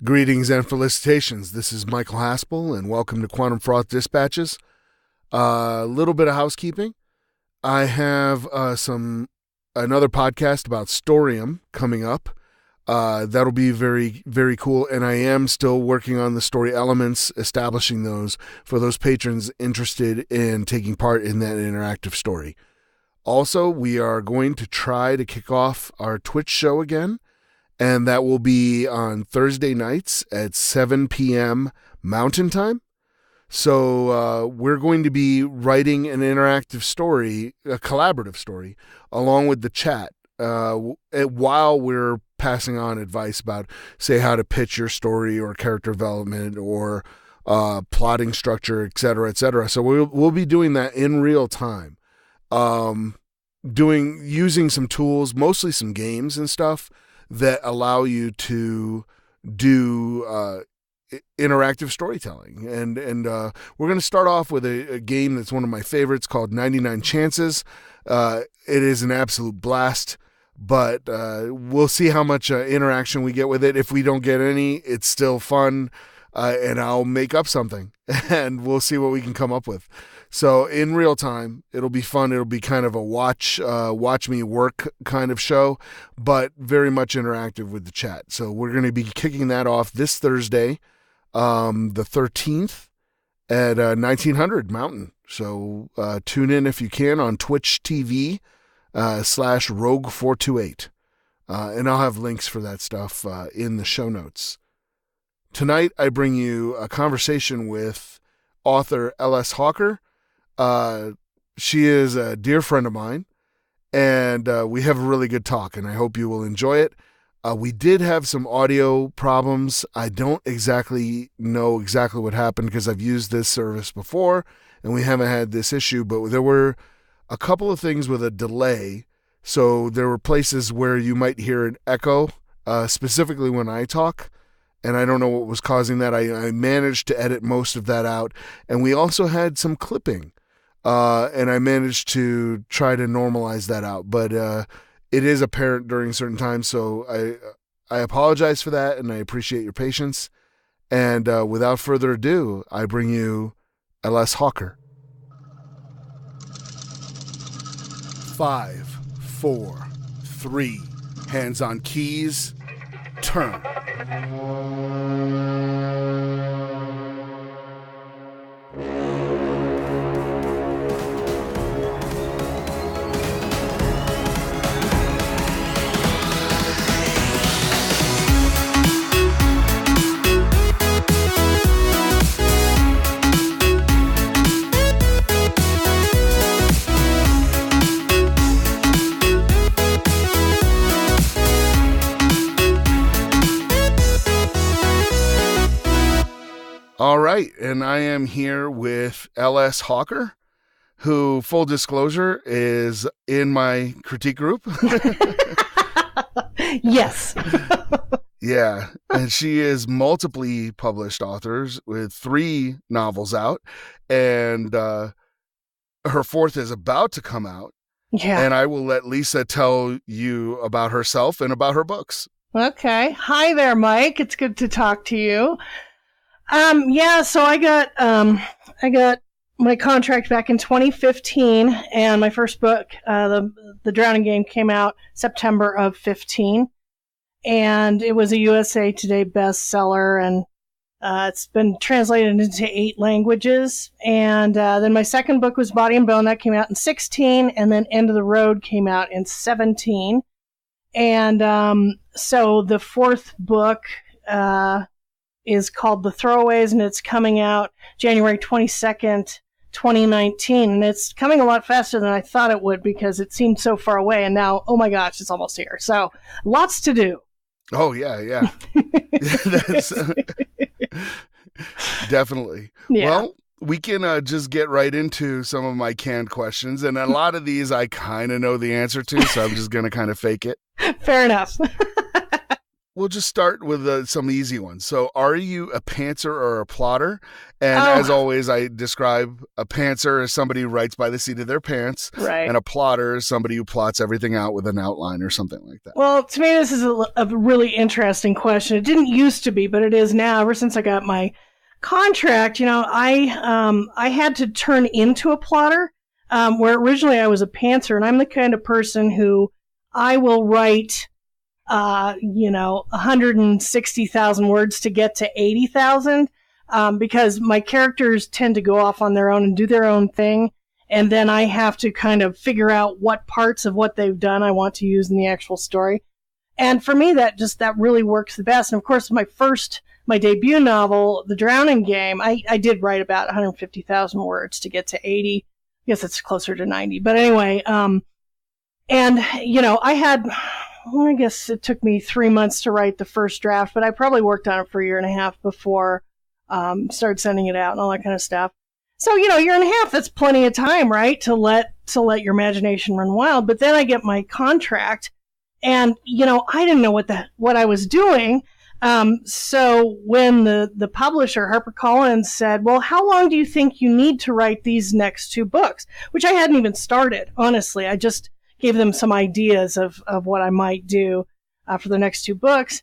Greetings and felicitations. This is Michael Haspel, and welcome to Quantum Froth Dispatches. A little bit of housekeeping. I have another podcast about Storium coming up. That'll be very, very cool, and I am still working on the story elements, establishing those for those patrons interested in taking part in that interactive story. Also, we are going to try to kick off our Twitch show again, and that will be on Thursday nights at 7 p.m. Mountain Time. So we're going to be writing an interactive story, a collaborative story, along with the chat while we're passing on advice about, say, how to pitch your story or character development or plotting structure, et cetera, et cetera. So we'll be doing that in real time, using some tools, mostly some games and stuff, that allow you to do interactive storytelling. And we're going to start off with a game that's one of my favorites called 99 Chances. It is an absolute blast, but we'll see how much interaction we get with it. If we don't get any, it's still fun, and I'll make up something, and we'll see what we can come up with. So in real time, it'll be fun. It'll be kind of a watch me work kind of show, but very much interactive with the chat. So we're going to be kicking that off this Thursday, the 13th at 1900 Mountain. So tune in if you can on Twitch TV /Rogue428. And I'll have links for that stuff in the show notes. Tonight, I bring you a conversation with author L.S. Hawker. She is a dear friend of mine, and we have a really good talk, and I hope you will enjoy it. We did have some audio problems. I don't know exactly what happened because I've used this service before, and we haven't had this issue, but there were a couple of things with a delay. So there were places where you might hear an echo, specifically when I talk, and I don't know what was causing that. I managed to edit most of that out, and we also had some clipping. And I managed to try to normalize that out, but it is apparent during certain times, so I apologize for that, and I appreciate your patience. And without further ado, I bring you L.S. Hawker. 5, 4, 3, hands on keys, turn. All right, and I am here with L.S. Hawker, who, full disclosure, is in my critique group. Yes. Yeah, and she is multiply published authors with 3 novels out, and her 4th is about to come out. Yeah. And I will let Lisa tell you about herself and about her books. Okay. Hi there, Mike. It's good to talk to you. So I got my contract back in 2015, and my first book, The Drowning Game, came out September of 15, and it was a USA Today bestseller, and it's been translated into 8 languages. And then my second book was Body and Bone, that came out in 16, and then End of the Road came out in 17. And so the 4th book is called The Throwaways, and it's coming out January 22nd, 2019. And it's coming a lot faster than I thought it would because it seemed so far away. And now, oh my gosh, it's almost here. So lots to do. Oh, yeah. That's definitely. Yeah. Well, we can just get right into some of my canned questions. And a lot of these I kind of know the answer to, so I'm just going to kind of fake it. Fair enough. we'll just start with some easy ones. So are you a pantser or a plotter? And Oh. as always, I describe a pantser as somebody who writes by the seat of their pants. Right. And a plotter is somebody who plots everything out with an outline or something like that. Well, to me, this is a really interesting question. It didn't used to be, but it is now. Ever since I got my contract, I had to turn into a plotter, where originally I was a pantser, and I'm the kind of person who I will write 160,000 words to get to 80,000, because my characters tend to go off on their own and do their own thing. And then I have to kind of figure out what parts of what they've done I want to use in the actual story. And for me, that really works the best. And of course, my debut novel, The Drowning Game, I did write about 150,000 words to get to 80. I guess it's closer to 90. But anyway, I guess it took me 3 months to write the first draft, but I probably worked on it for a year and a half before started sending it out and all that kind of stuff. So, a year and a half, that's plenty of time, right, to let your imagination run wild. But then I get my contract, and, I didn't know what I was doing. So when the publisher, HarperCollins, said, well, how long do you think you need to write these next 2 books? Which I hadn't even started, honestly. I just gave them some ideas of what I might do for the next 2 books.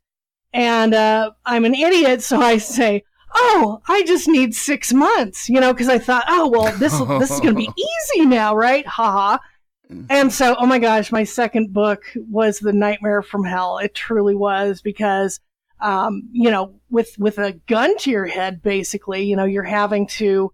And I'm an idiot, so I say, oh, I just need 6 months, because I thought, oh, well, this is going to be easy now, right? Ha ha. And so, oh my gosh, my second book was the nightmare from hell. It truly was, because, with a gun to your head, basically, you're having to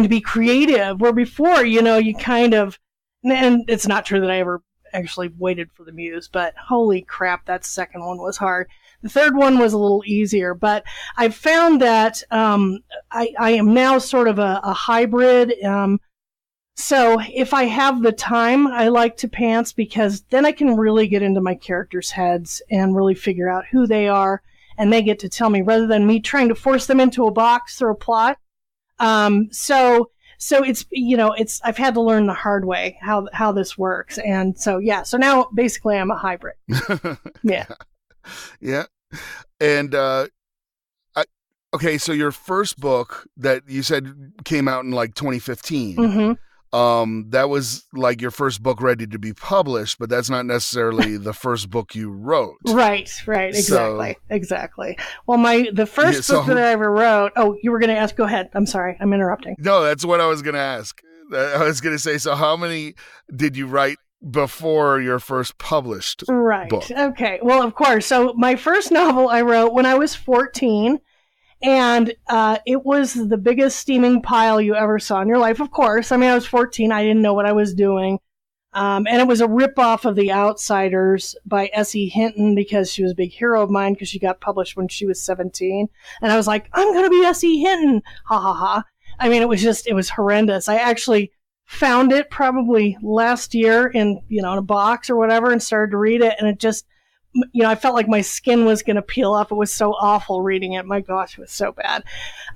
be creative, where before, you kind of, and it's not true that I ever actually waited for the muse, but holy crap, that second one was hard. The third one was a little easier, but I've found that I am now sort of a hybrid. So if I have the time, I like to pants, because then I can really get into my characters' heads and really figure out who they are, and they get to tell me, rather than me trying to force them into a box through a plot. So it's I've had to learn the hard way how this works, and so now basically I'm a hybrid. Yeah. Yeah. And okay, so your first book that you said came out in like 2015. Mm-hmm. That was like your first book ready to be published, but that's not necessarily the first book you wrote. Right, exactly. Well, the first book that I ever wrote. Oh, you were going to ask? Go ahead. I'm sorry, I'm interrupting. No, that's what I was going to ask. I was going to say, so how many did you write before your first published book? Okay. Well, of course. So my first novel I wrote when I was 14, and it was the biggest steaming pile you ever saw in your life, of course. I mean, I was 14. I didn't know what I was doing. And it was a ripoff of The Outsiders by S.E. Hinton, because she was a big hero of mine, because she got published when she was 17. And I was like, I'm going to be S.E. Hinton. Ha ha ha. I mean, it was horrendous. I actually found it probably last year in a box or whatever, and started to read it, and it just, I felt like my skin was going to peel off. It was so awful reading it. My gosh, it was so bad.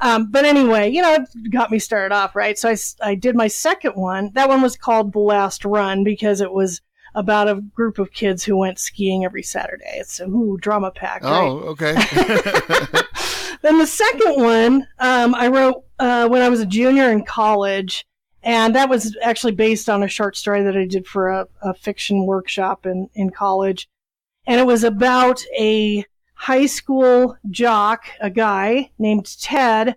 But anyway, it got me started off, right? So I did my second one. That one was called The Last Run, because it was about a group of kids who went skiing every Saturday. It's a drama packed. Oh, right? Okay. Then the second one I wrote when I was a junior in college. And that was actually based on a short story that I did for a fiction workshop in college. And it was about a high school jock, a guy named Ted,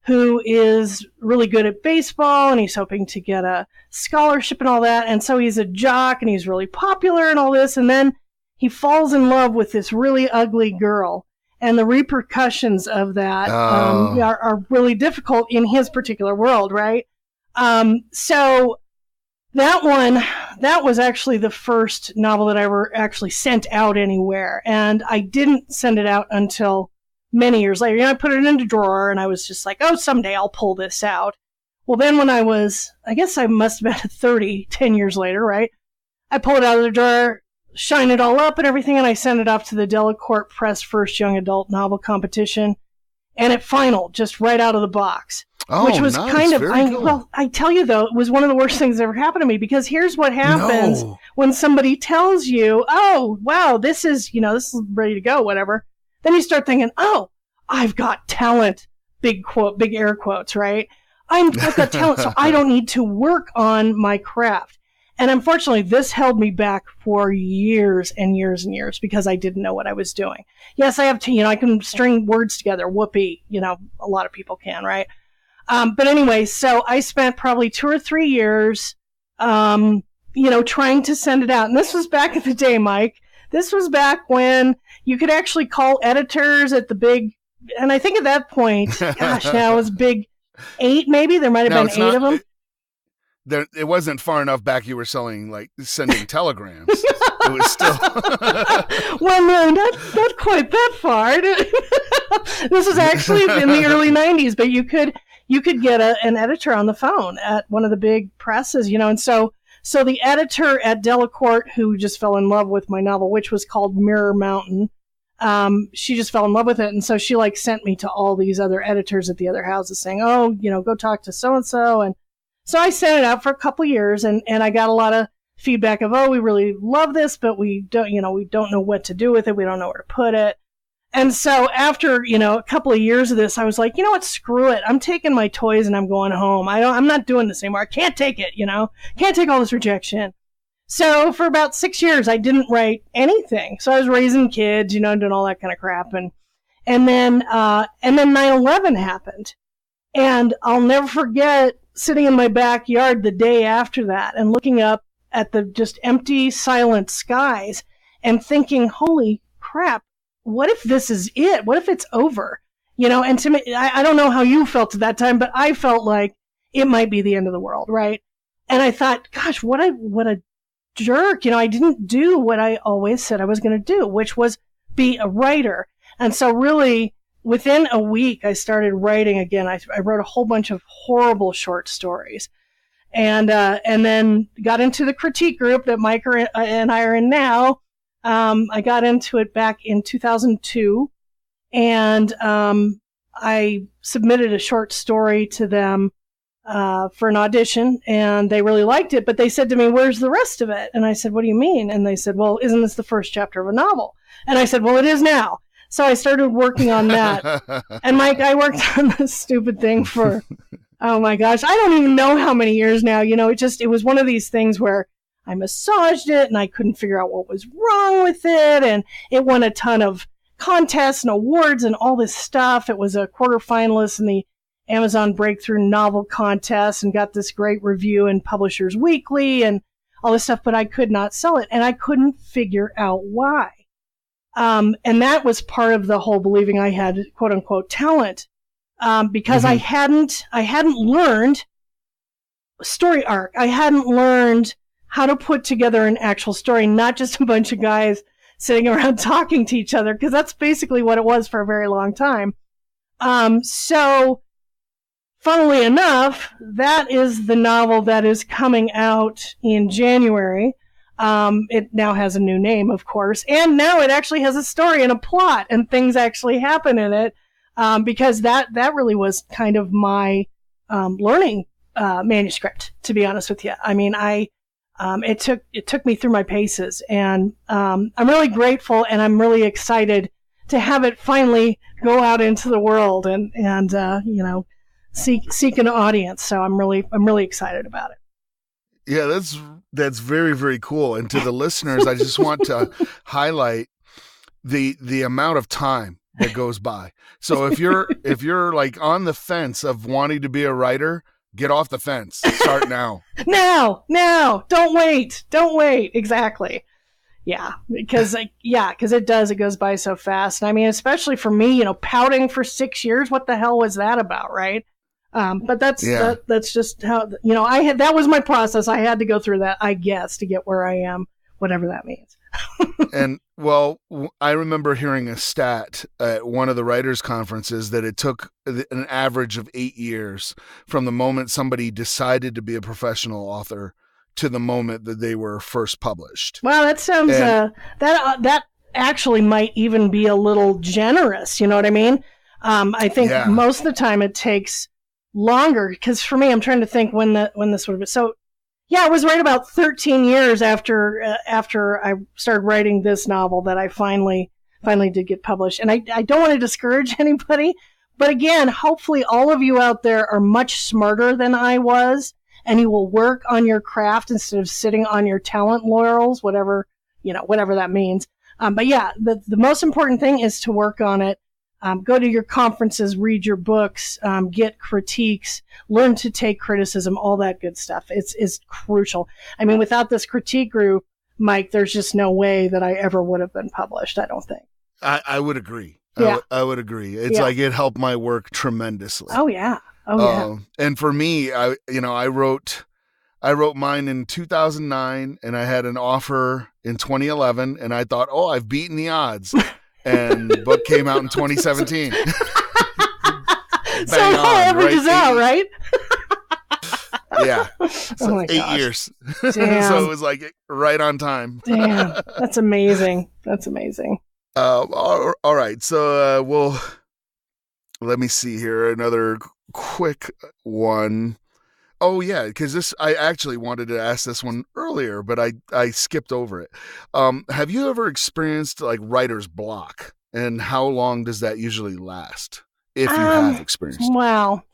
who is really good at baseball, and he's hoping to get a scholarship and all that. And so he's a jock, and he's really popular and all this. And then he falls in love with this really ugly girl. And the repercussions of that are really difficult in his particular world, right? So that was actually the first novel that I ever actually sent out anywhere. And I didn't send it out until many years later. I put it in a drawer, and I was just like, oh, someday I'll pull this out. Well, then when I guess I must have been 30, 10 years later, right? I pull it out of the drawer, shine it all up and everything, and I sent it off to the Delacorte Press First Young Adult Novel Competition. And it finaled just right out of the box. Oh, which was nice. kind of, Cool. Well, I tell you though, it was one of the worst things that ever happened to me, because here's what happens when somebody tells you, oh, wow, this is ready to go, whatever. then you start thinking, oh, I've got talent, big quote, big air quotes, right? I've got talent, so I don't need to work on my craft. And unfortunately, this held me back for years and years and years because I didn't know what I was doing. Yes, I have to, I can string words together, whoopee, a lot of people can, right? But anyway, so I spent probably 2 or 3 years, trying to send it out. And this was back in the day, Mike. This was back when you could actually call editors at the big, and I think at that point, gosh, now it was big 8 maybe. There might have been 8 of them. It wasn't far enough back you were sending telegrams. It was still well, no, not quite that far. This was actually in the early 90s, but you could get an editor on the phone at one of the big presses, and so the editor at Delacorte, who just fell in love with my novel, which was called Mirror Mountain, she just fell in love with it, and so she sent me to all these other editors at the other houses saying, oh, go talk to so-and-so. And so I sent it out for a couple years, and I got a lot of feedback of, oh, we really love this, but we don't know what to do with it. We don't know where to put it. And so after, a couple of years of this, I was like, you know what, screw it. I'm taking my toys and I'm going home. I'm not doing this anymore. I can't take it, can't take all this rejection. So for about 6 years, I didn't write anything. So I was raising kids, doing all that kind of crap. And then 9/11 happened. And I'll never forget sitting in my backyard the day after that and looking up at the just empty, silent skies and thinking, holy crap, what if this is it? What if it's over? And to me, I don't know how you felt at that time, but I felt like it might be the end of the world, right? And I thought, gosh, what a jerk. I didn't do what I always said I was going to do, which was be a writer. And so really, within a week, I started writing again. I wrote a whole bunch of horrible short stories, and then got into the critique group that Mike and I are in now. I got into it back in 2002, and I submitted a short story to them for an audition, and they really liked it. But they said to me, "Where's the rest of it?" And I said, "What do you mean?" And they said, "Well, isn't this the first chapter of a novel?" And I said, "Well, it is now." So I started working on that. And Mike, I worked on this stupid thing for, oh my gosh, I don't even know how many years now. It was one of these things where I massaged it and I couldn't figure out what was wrong with it. And it won a ton of contests and awards and all this stuff. It was a quarterfinalist in the Amazon Breakthrough Novel Contest and got this great review in Publishers Weekly and all this stuff, but I could not sell it. And I couldn't figure out why. And that was part of the whole believing I had quote unquote talent, because I hadn't learned story arc. I hadn't learned how to put together an actual story, not just a bunch of guys sitting around talking to each other, because that's basically what it was for a very long time. So funnily enough, that is the novel that is coming out in January. It now has a new name, of course, and now it actually has a story and a plot, and things actually happen in it, because that really was kind of my learning manuscript, to be honest with you. I mean, it took me through my paces, and I'm really grateful, and I'm really excited to have it finally go out into the world and seek an audience. So I'm really excited about it. Yeah, that's very, very cool. And to the listeners, I just want to highlight the amount of time that goes by. So if you're like on the fence of wanting to be a writer, get off the fence. Start now. Now. Don't wait. Exactly. Yeah, because it goes by so fast. And I mean, especially for me, pouting for 6 years. What the hell was that about, right? But that's just how, that was my process. I had to go through that, I guess, to get where I am, whatever that means. And well, I remember hearing a stat at one of the writers' conferences that it took an average of 8 years from the moment somebody decided to be a professional author to the moment that they were first published. Wow, that sounds, that actually might even be a little generous. You know what I mean? I think most of the time it takes longer, because for me, I'm trying to think when this would have been. So, yeah, it was right about 13 years after I started writing this novel that I finally finally did get published. And I don't want to discourage anybody, but again, hopefully all of you out there are much smarter than I was, and you will work on your craft instead of sitting on your talent laurels, whatever that means. But yeah, the most important thing is to work on it. Go to your conferences, read your books, get critiques, learn to take criticism, all that good stuff. It's crucial. I mean, without this critique group, Mike, there's just no way that I ever would have been published, I don't think. I would agree. Yeah. I would agree. It's like it helped my work tremendously. Oh, yeah. Oh, yeah. And for me, I wrote mine in 2009, and I had an offer in 2011, and I thought, oh, I've beaten the odds. And the book came out in 2017. So it all averages out, right? Yeah. So 8 years. Damn. So it was like right on time. Damn. That's amazing. That's amazing. All right. So let me see here. Another quick one. Oh, yeah, because I actually wanted to ask this one earlier, but I skipped over it. Have you ever experienced like writer's block, and how long does that usually last, if you have experienced it? Well,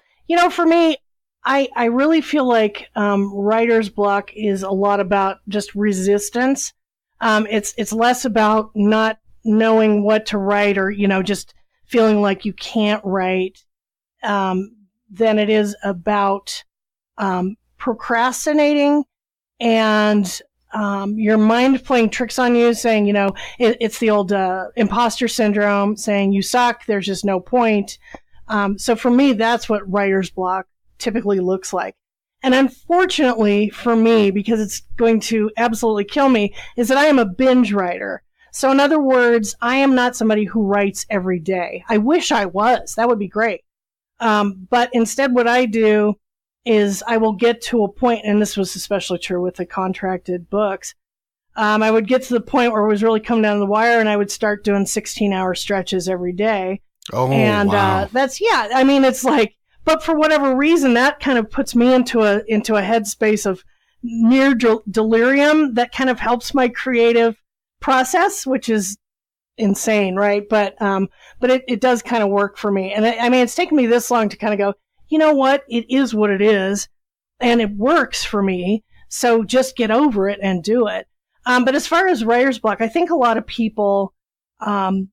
for me, I really feel like writer's block is a lot about just resistance. It's less about not knowing what to write or, just feeling like you can't write than it is about procrastinating and your mind playing tricks on you, saying, it's the old imposter syndrome, saying you suck, there's just no point. So for me, that's what writer's block typically looks like. And unfortunately for me, because it's going to absolutely kill me, is that I am a binge writer. So in other words, I am not somebody who writes every day. I wish I was. That would be great. But instead what I do is I will get to a point, and this was especially true with the contracted books, I would get to the point where it was really coming down to the wire, and I would start doing 16-hour stretches every day. Oh, and wow. It's like, but for whatever reason, that kind of puts me into a headspace of near delirium that kind of helps my creative process, which is insane, right? But it does kind of work for me. And it's taken me this long to kind of go, you know what? It is what it is, and it works for me. So just get over it and do it. But as far as writer's block, I think a lot of people, and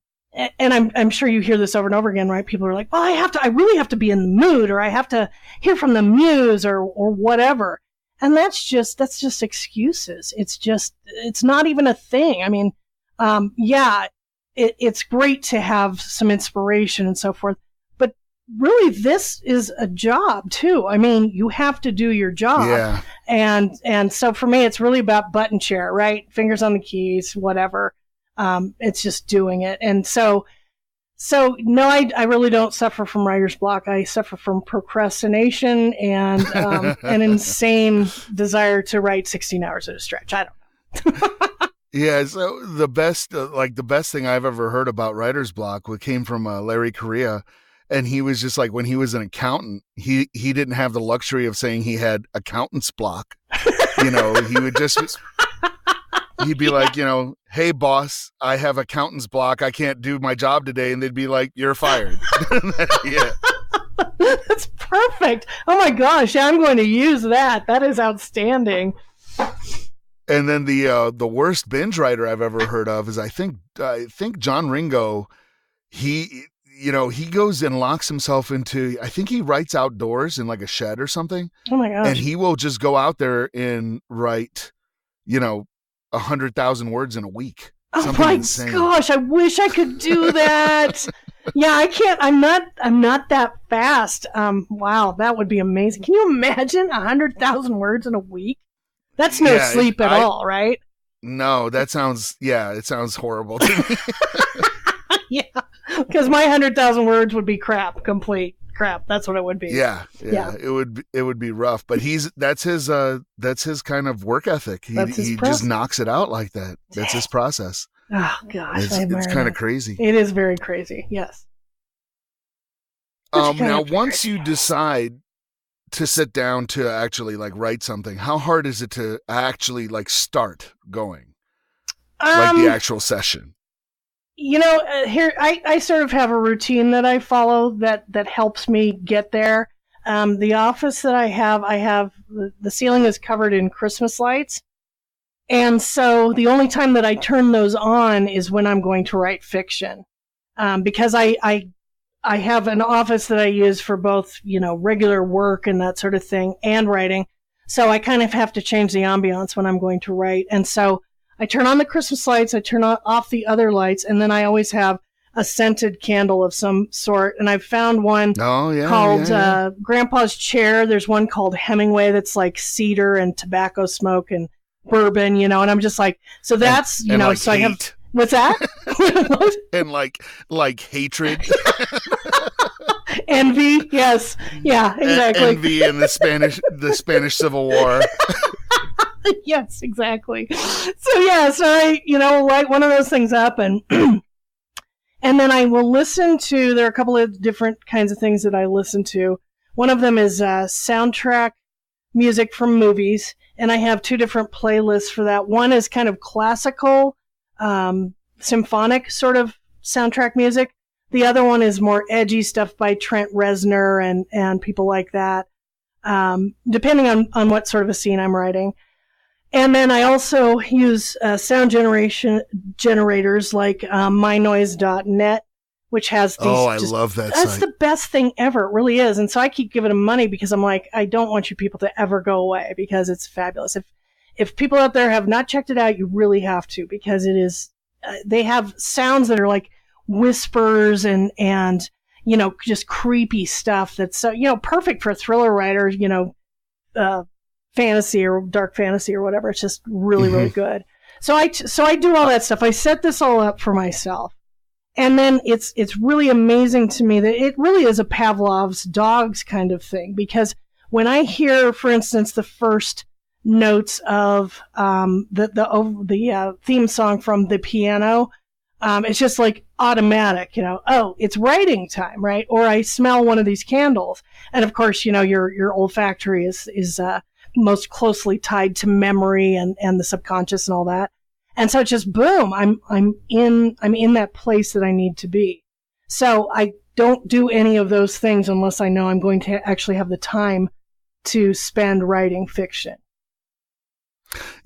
I'm sure you hear this over and over again, right? People are like, well, I really have to be in the mood, or I have to hear from the muse, or whatever. And that's just excuses. It's not even a thing. I mean, it's great to have some inspiration and so forth. Really, this is a job too. I mean, you have to do your job. Yeah. And so for me, it's really about button share, right? Fingers on the keys, whatever. It's just doing it. And so no, I really don't suffer from writer's block. I suffer from procrastination and an insane desire to write 16 hours at a stretch. I don't know. Yeah, so the best thing I've ever heard about writer's block came from Larry Correa. And he was just like, when he was an accountant, he didn't have the luxury of saying he had accountant's block. He would just, he'd be like, hey, boss, I have accountant's block. I can't do my job today. And they'd be like, you're fired. Yeah. That's perfect. Oh, my gosh. Yeah, I'm going to use that. That is outstanding. And then the worst binge writer I've ever heard of is I think John Ringo, he goes and locks himself into, I think he writes outdoors in like a shed or something. Oh my gosh. And he will just go out there and write, 100,000 words in a week. Oh my gosh. I wish I could do that. Yeah, I can't. I'm not that fast. Wow. That would be amazing. Can you imagine 100,000 words in a week? That's no sleep at all, right? No, it sounds horrible to me. Yeah. Because my 100,000 words would be complete crap. That's what it would be. Yeah. It would be rough. But that's his kind of work ethic. He just knocks it out like that. That's his process. Oh gosh, it's kind of crazy. It is very crazy. Yes. Now, once you decide to sit down to actually like write something, how hard is it to actually like start going, like the actual session? Here I sort of have a routine that I follow that helps me get there. The office that I have the ceiling is covered in Christmas lights. And so the only time that I turn those on is when I'm going to write fiction. Because I have an office that I use for both, regular work and that sort of thing and writing. So I kind of have to change the ambiance when I'm going to write. And so I turn on the Christmas lights, I turn off the other lights, and then I always have a scented candle of some sort. And I've found one called Grandpa's Chair. There's one called Hemingway that's like cedar and tobacco smoke and bourbon, and I'm just like, so that's, and like so hate. I have, what's that? And like hatred. Envy, yes. Yeah, exactly. Envy in the Spanish Civil War. Yes, exactly. So I, light one of those things up and and then I will listen to, there are a couple of different kinds of things that I listen to. One of them is soundtrack music from movies, and I have two different playlists for that. One is kind of classical, symphonic sort of soundtrack music. The other one is more edgy stuff by Trent Reznor and people like that, depending on what sort of a scene I'm writing. And then I also use sound generators like mynoise.net, which has these. Oh, I love that That's site. the best thing ever. It really is. And so I keep giving them money because I'm like, I don't want you people to ever go away because it's fabulous. If people out there have not checked it out, you really have to, because it is, they have sounds that are like whispers and just creepy stuff that's, perfect for a thriller writer, fantasy or dark fantasy or whatever. It's just really, really good. So I do all that stuff. I set this all up for myself. And then it's really amazing to me that it really is a Pavlov's dogs kind of thing, because when I hear, for instance, the first notes of the theme song from the piano, it's just like automatic, oh, it's writing time, right? Or I smell one of these candles, and of course, your olfactory is most closely tied to memory and the subconscious and all that. And so it's just boom, I'm in that place that I need to be. So I don't do any of those things unless I know I'm going to actually have the time to spend writing fiction.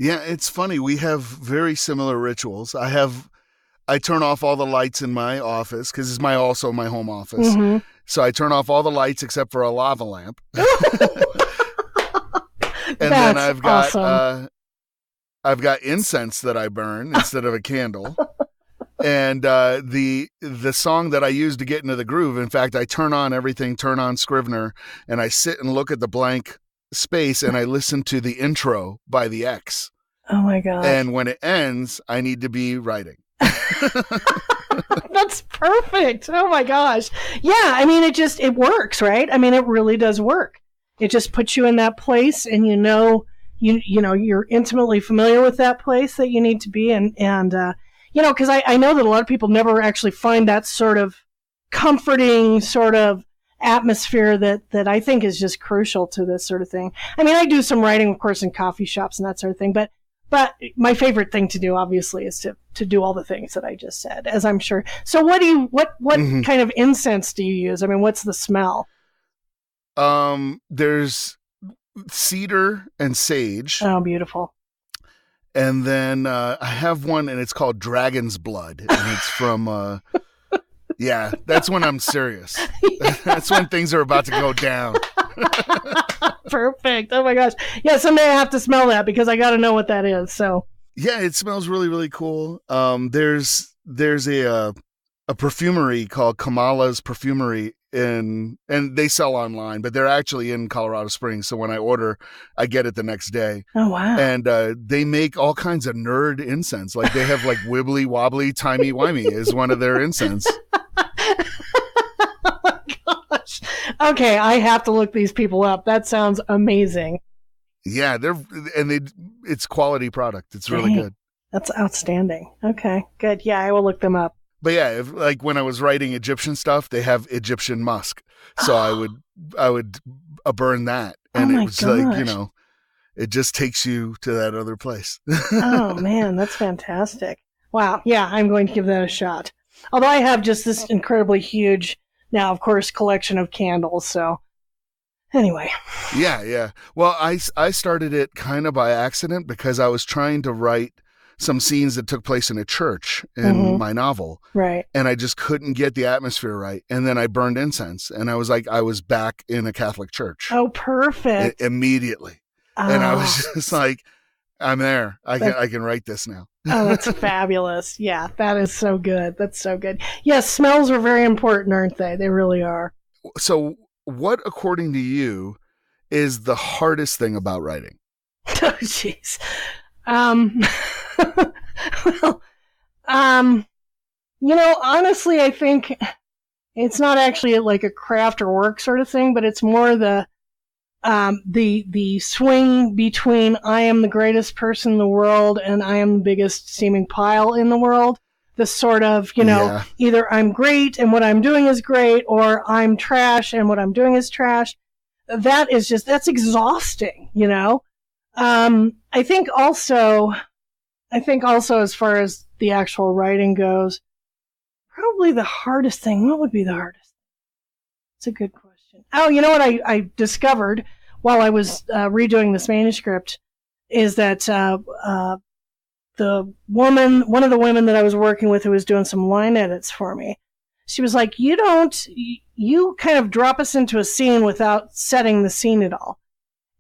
Yeah, it's funny. We have very similar rituals. I turn off all the lights in my office because it's also my home office. Mm-hmm. So I turn off all the lights except for a lava lamp. And then I've got awesome. I've got incense that I burn instead of a candle. And the song that I use to get into the groove, in fact, I turn on Scrivener, and I sit and look at the blank space and I listen to the intro by the X. Oh my God. And when it ends, I need to be writing. That's perfect. Oh my gosh. Yeah, I mean, it works, right? I mean, it really does work. It just puts you in that place, and you're intimately familiar with that place that you need to be in. And because I know that a lot of people never actually find that sort of comforting sort of atmosphere that I think is just crucial to this sort of thing. I mean, I do some writing, of course, in coffee shops and that sort of thing, but my favorite thing to do, obviously, is to do all the things that I just said, as I'm sure. So what mm-hmm. kind of incense do you use? I mean, what's the smell? There's cedar and sage. Oh, beautiful. And then I have one, and it's called Dragon's Blood, and it's from yeah, that's when I'm serious. That's when things are about to go down. Perfect. Oh my gosh. Yeah, someday I have to smell that because I got to know what that is. So yeah, it smells really, really cool. There's a perfumery called Kamala's Perfumery and they sell online, but they're actually in Colorado Springs. So when I order, I get it the next day. Oh wow! And they make all kinds of nerd incense. Like they have like wibbly wobbly timey wimey is one of their incense. Oh my gosh! Okay, I have to look these people up. That sounds amazing. Yeah, it's quality product. It's really good. That's outstanding. Okay, good. Yeah, I will look them up. But yeah, like when I was writing Egyptian stuff, they have Egyptian musk. So I would burn that. And it was gosh. Like, it just takes you to that other place. Oh man, that's fantastic. Wow. Yeah, I'm going to give that a shot. Although I have just this incredibly huge, now, of course, collection of candles. So anyway. Yeah. Well, I started it kind of by accident because I was trying to write some scenes that took place in a church in my novel. Right. And I just couldn't get the atmosphere right. And then I burned incense and I was like, I was back in a Catholic church. Oh, perfect. Immediately. And I was just like, I'm there. I can write this now. Oh, that's fabulous. Yeah, that is so good. That's so good. Yes, smells are very important, aren't they? They really are. So what, according to you, is the hardest thing about writing? Oh, jeez. Well, honestly, I think it's not actually like a craft or work sort of thing, but it's more the swing between I am the greatest person in the world and I am the biggest steaming pile in the world. The sort of, either I'm great and what I'm doing is great, or I'm trash and what I'm doing is trash. That's exhausting, I think also as far as the actual writing goes, probably the hardest thing. What would be the hardest? It's a good question. Oh, you know what I discovered while I was redoing this manuscript is that one of the women that I was working with who was doing some line edits for me, she was like, you kind of drop us into a scene without setting the scene at all.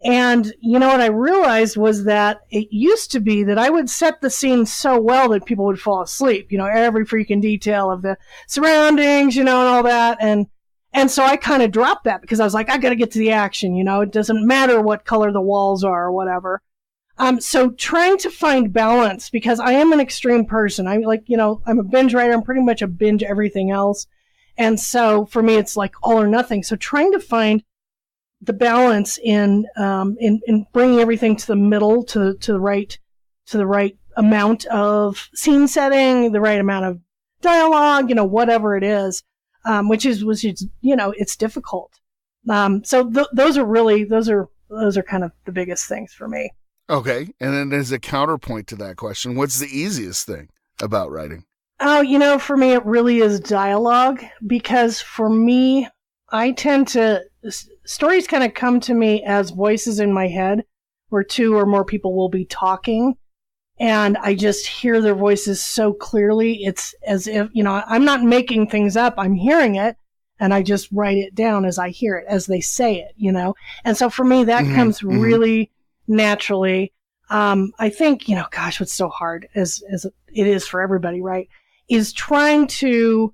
And what I realized was that it used to be that I would set the scene so well that people would fall asleep, every freaking detail of the surroundings, and all that. And so I kind of dropped that because I was like, I got to get to the action, it doesn't matter what color the walls are or whatever. So trying to find balance, because I am an extreme person. I'm like, I'm a binge writer. I'm pretty much a binge everything else. And so for me, it's like all or nothing. So trying to find the balance in bringing everything to the middle, to the right amount of scene setting, the right amount of dialogue, whatever it is, which is it's difficult. So those are kind of the biggest things for me. Okay. And then there's a counterpoint to that question. What's the easiest thing about writing? Oh, for me, it really is dialogue, because for me, I tend to, stories kind of come to me as voices in my head where two or more people will be talking, and I just hear their voices so clearly. It's as if, I'm not making things up. I'm hearing it, and I just write it down as I hear it, as they say it, And so for me, that comes really naturally. I think, gosh, what's so hard as it is for everybody, right, is trying to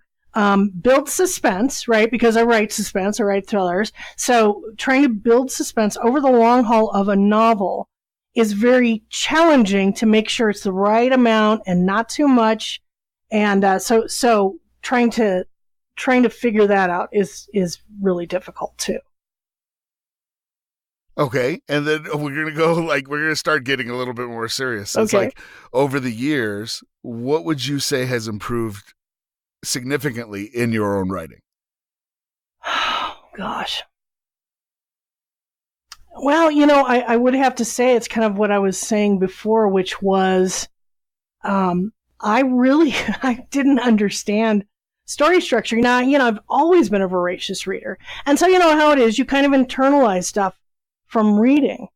build suspense, right? Because I write suspense, I write thrillers. So trying to build suspense over the long haul of a novel is very challenging to make sure it's the right amount and not too much. And so trying to figure that out is really difficult too. Okay. And then we're going to start getting a little bit more serious. So It's like, over the years, what would you say has improved significantly in your own writing? Oh, gosh. Well, I would have to say it's kind of what I was saying before, which was, I didn't understand story structure. Now, I've always been a voracious reader. And so, how it is, you kind of internalize stuff from reading.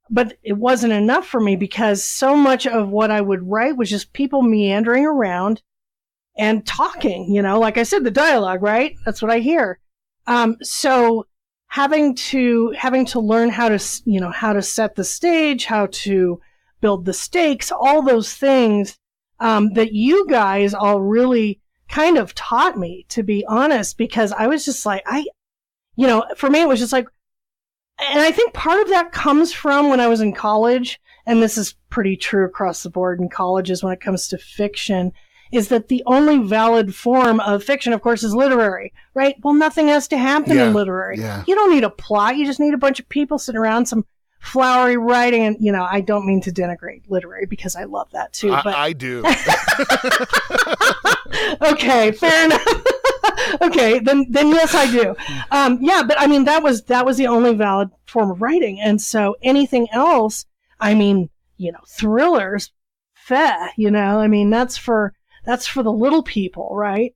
But it wasn't enough for me, because so much of what I would write was just people meandering around and talking, like I said, the dialogue, right? That's what I hear. So having to learn how to set the stage, how to build the stakes, all those things, that you guys all really kind of taught me, to be honest, because I was just like, for me, it was just like, and I think part of that comes from when I was in college, and this is pretty true across the board in colleges when it comes to fiction, is that the only valid form of fiction, of course, is literary, right? Well, nothing has to happen in literary. Yeah. You don't need a plot. You just need a bunch of people sitting around, some flowery writing. And, I don't mean to denigrate literary, because I love that too. But I do. Okay, fair enough. Okay, then yes, I do. Yeah, but I mean, that was the only valid form of writing. And so anything else, I mean, thrillers, I mean, that's for the little people, right?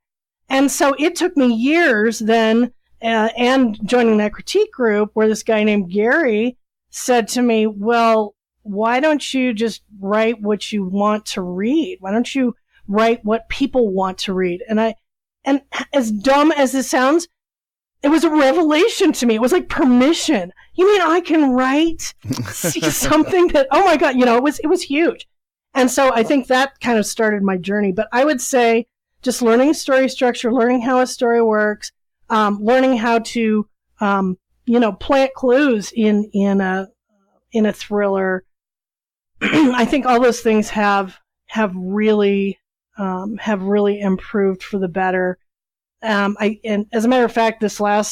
And so it took me years then, and joining that critique group where this guy named Gary said to me, well, why don't you just write what you want to read? Why don't you write what people want to read? And as dumb as this sounds, it was a revelation to me. It was like permission. You mean I can write something that, oh my God, it was huge. And so I think that kind of started my journey. But I would say just learning story structure, learning how a story works, learning how to, plant clues in a thriller. I think all those things have really improved for the better. And as a matter of fact, this one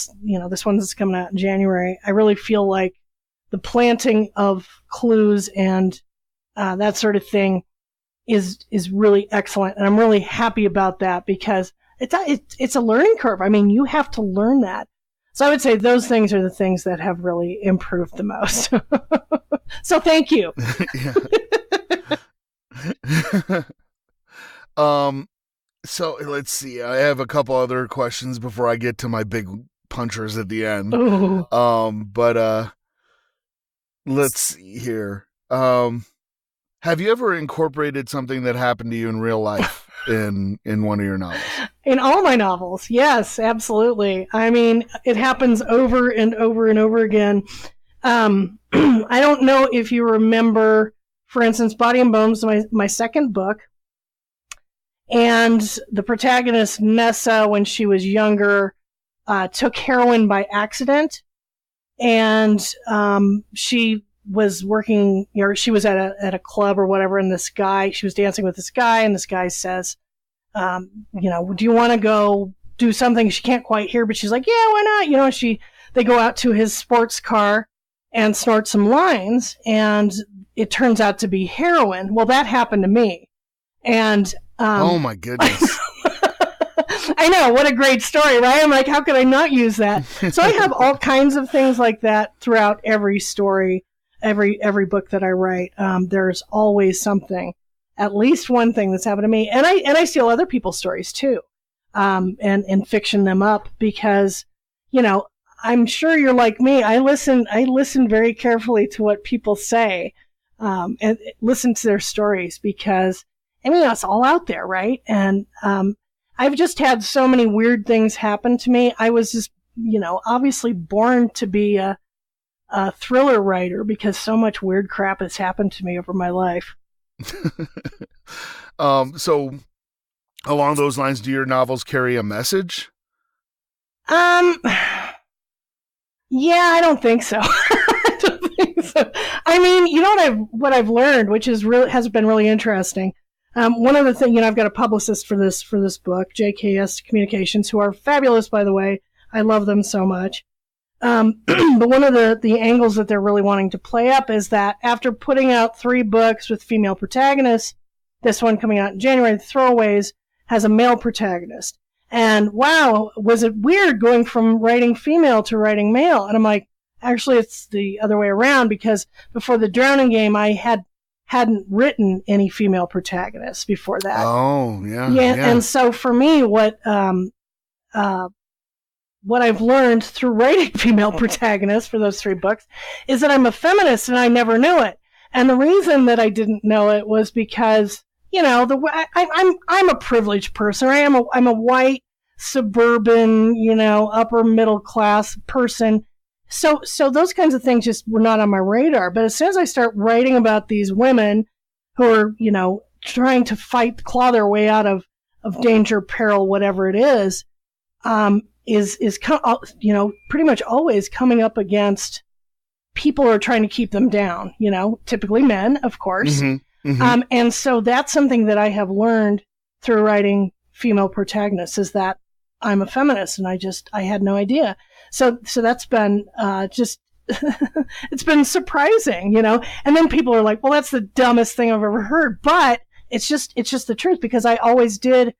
that's coming out in January, I really feel like the planting of clues and that sort of thing is really excellent, and I'm really happy about that because it's a learning curve. I mean, you have to learn that. So I would say those things are the things that have really improved the most. So thank you. So let's see. I have a couple other questions before I get to my big punchers at the end. Ooh. But let's see here. Have you ever incorporated something that happened to you in real life in one of your novels? In all my novels, yes, absolutely. I mean, it happens over and over and over again. I don't know if you remember, for instance, Body and Bones, my second book. And the protagonist, Nessa, when she was younger, took heroin by accident. And she was working, she was at a club or whatever, and she was dancing with this guy, and this guy says, do you want to go do something? She can't quite hear, but she's like, yeah, why not? They go out to his sports car and snort some lines, and it turns out to be heroin. Well, that happened to me. And oh my goodness. I know, what a great story, right? I'm like, how could I not use that? So I have all kinds of things like that throughout every story, every book that I write. There's always something, at least one thing that's happened to me. And I steal other people's stories too, and fiction them up because, I'm sure you're like me. I listen very carefully to what people say, and listen to their stories because, it's all out there, right? And I've just had so many weird things happen to me. I was just, obviously born to be a thriller writer because so much weird crap has happened to me over my life. So along those lines, do your novels carry a message? Yeah, I don't think so. I don't think so. I mean, what I've learned, which has been really interesting. One of the things, I've got a publicist for this book, JKS Communications, who are fabulous, by the way. I love them so much. But one of the angles that they're really wanting to play up is that after putting out 3 books with female protagonists, this one coming out in January, Throwaways, has a male protagonist. And wow, was it weird going from writing female to writing male? And I'm like, actually, it's the other way around because before The Drowning Game, I hadn't written any female protagonists before that. Oh, yeah. And so for me, what I've learned through writing female protagonists for those 3 books is that I'm a feminist and I never knew it. And the reason that I didn't know it was because, I'm a privileged person. I'm a white, suburban, upper middle class person. So those kinds of things just were not on my radar. But as soon as I start writing about these women who are, trying to claw their way out of danger, peril, whatever it is pretty much always coming up against people who are trying to keep them down, typically men, of course. Mm-hmm. Mm-hmm. And so that's something that I have learned through writing female protagonists is that I'm a feminist and I had no idea. So that's been, it's been surprising, and then people are like, well, that's the dumbest thing I've ever heard. But it's just the truth because I always did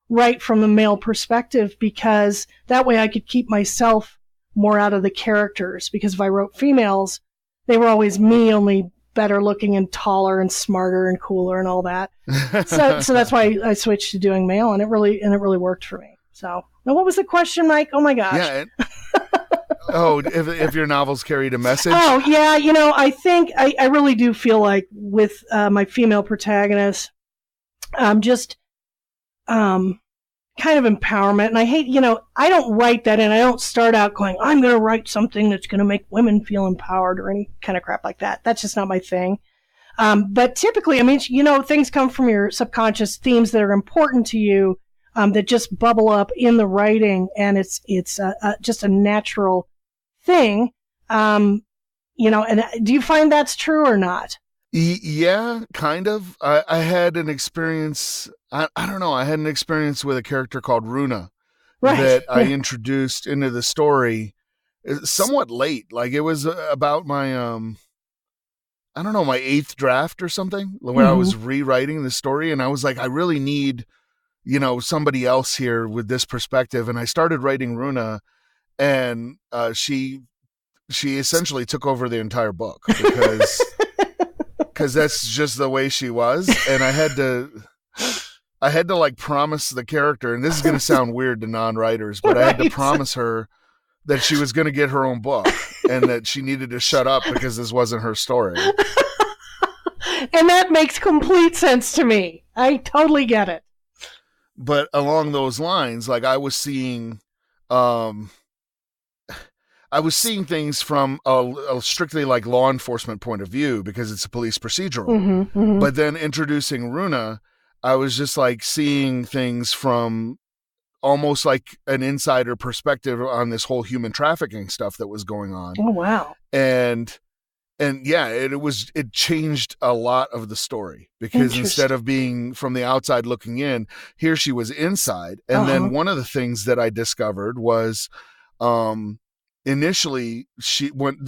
write from the male perspective because that way I could keep myself more out of the characters because if I wrote females, they were always me, only better looking and taller and smarter and cooler and all that. So that's why I switched to doing male and it really worked for me. So, now what was the question, Mike? Oh my gosh. Yeah. If your novels carried a message? Oh, yeah. I think I really do feel like with my female protagonist, just kind of empowerment. And I hate, I don't write that in. I don't start out going, I'm going to write something that's going to make women feel empowered or any kind of crap like that. That's just not my thing. But typically, things come from your subconscious, themes that are important to you, that just bubble up in the writing, and it's just a natural thing. And do you find that's true or not? Yeah, kind of. I had an experience. I don't know. I had an experience with a character called Runa that I introduced into the story somewhat late. Like it was about my, I don't know, my 8th draft or something, where I was rewriting the story. And I was like, I really need, somebody else here with this perspective. And I started writing Runa, and she essentially took over the entire book because that's just the way she was. And I had to like promise the character, and this is going to sound weird to non-writers, but I had to promise her that she was going to get her own book and that she needed to shut up because this wasn't her story. And that makes complete sense to me. I totally get it. But along those lines, like I was seeing things from a strictly like law enforcement point of view because it's a police procedural. But then introducing Runa, I was just like seeing things from almost like an insider perspective on this whole human trafficking stuff that was going on. Oh, wow. And yeah, it changed a lot of the story because instead of being from the outside looking in, here she was inside. And then one of the things that I discovered was, initially